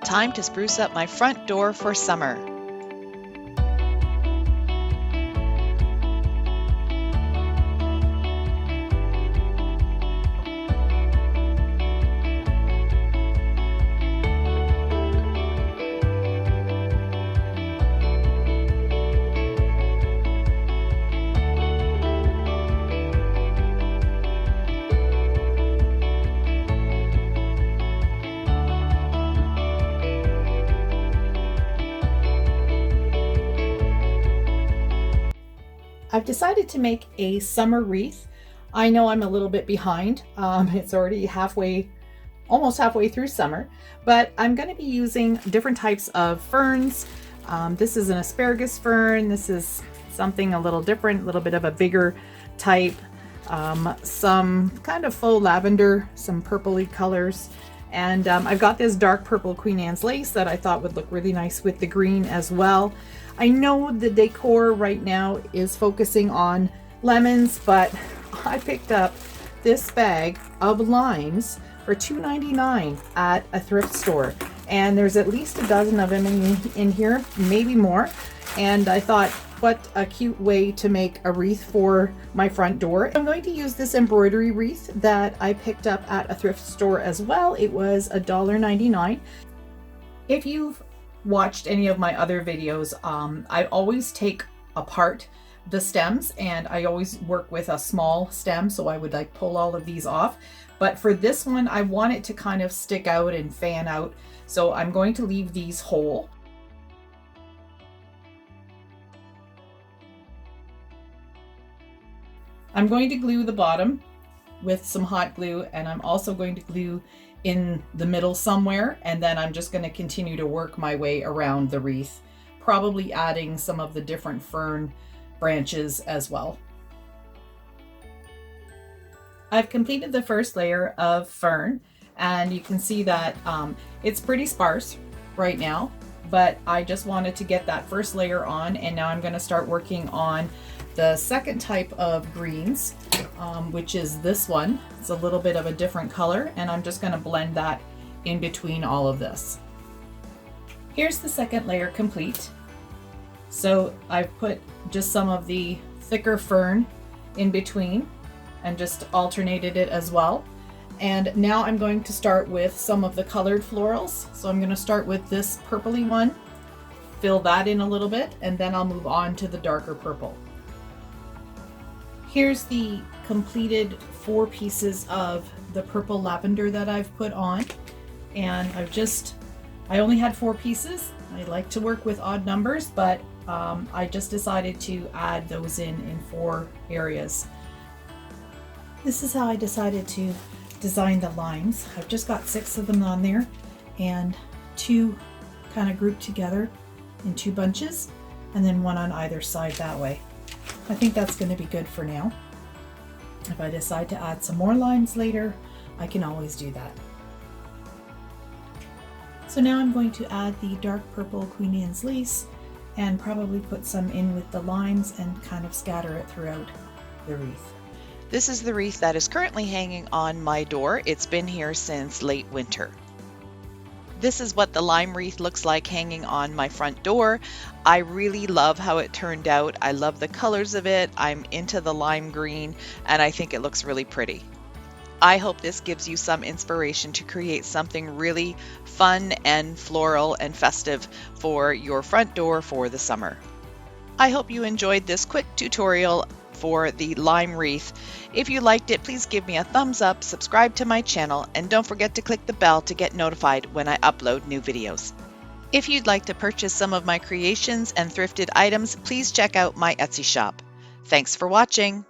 time to spruce up my front door for summer. I've decided to make a summer wreath. I know I'm a little bit behind. It's already almost halfway through summer, but I'm going to be using different types of ferns. This is an asparagus fern. This is something a little different, a little bit of a bigger type. Some kind of faux lavender, some purpley colors. And I've got this dark purple Queen Anne's lace that I thought would look really nice with the green as well. I know the decor right now is focusing on lemons, but I picked up this bag of limes for $2.99 at a thrift store. And there's at least a dozen of them in here, maybe more. And I thought, what a cute way to make a wreath for my front door. I'm going to use this embroidery wreath that I picked up at a thrift store as well. It was $1.99. If you've watched any of my other videos, I always take apart the stems and I always work with a small stem, so I would like pull all of these off. But for this one, I want it to kind of stick out and fan out, so I'm going to leave these whole. I'm going to glue the bottom with some hot glue, and I'm also going to glue in the middle somewhere, and then I'm just going to continue to work my way around the wreath, probably adding some of the different fern branches as well. I've completed the first layer of fern, and you can see that it's pretty sparse right now, but I just wanted to get that first layer on, and now I'm going to start working on the second type of greens, which is this one. It's a little bit of a different color, and I'm just going to blend that in between all of this. Here's the second layer complete. So I've put just some of the thicker fern in between and just alternated it as well. And now I'm going to start with some of the colored florals. So I'm going to start with this purpley one, fill that in a little bit, and then I'll move on to the darker purple. Here's the completed 4 pieces of the purple lavender that I've put on, and I only had 4 pieces. I like to work with odd numbers, but I just decided to add those in 4 areas. This is how I decided to design the limes. I've just got 6 of them on there, and 2 kind of grouped together in 2 bunches, and then 1 on either side that way. I think that's going to be good for now. If I decide to add some more limes later, I can always do that. So now I'm going to add the dark purple Queen Anne's lace and probably put some in with the limes and kind of scatter it throughout the wreath. This is the wreath that is currently hanging on my door. It's been here since late winter. This is what the lime wreath looks like hanging on my front door. I really love how it turned out. I love the colors of it. I'm into the lime green, and I think it looks really pretty. I hope this gives you some inspiration to create something really fun and floral and festive for your front door for the summer. I hope you enjoyed this quick tutorial for the lime wreath. If you liked it, please give me a thumbs up, subscribe to my channel, and don't forget to click the bell to get notified when I upload new videos. If you'd like to purchase some of my creations and thrifted items, please check out my Etsy shop. Thanks for watching.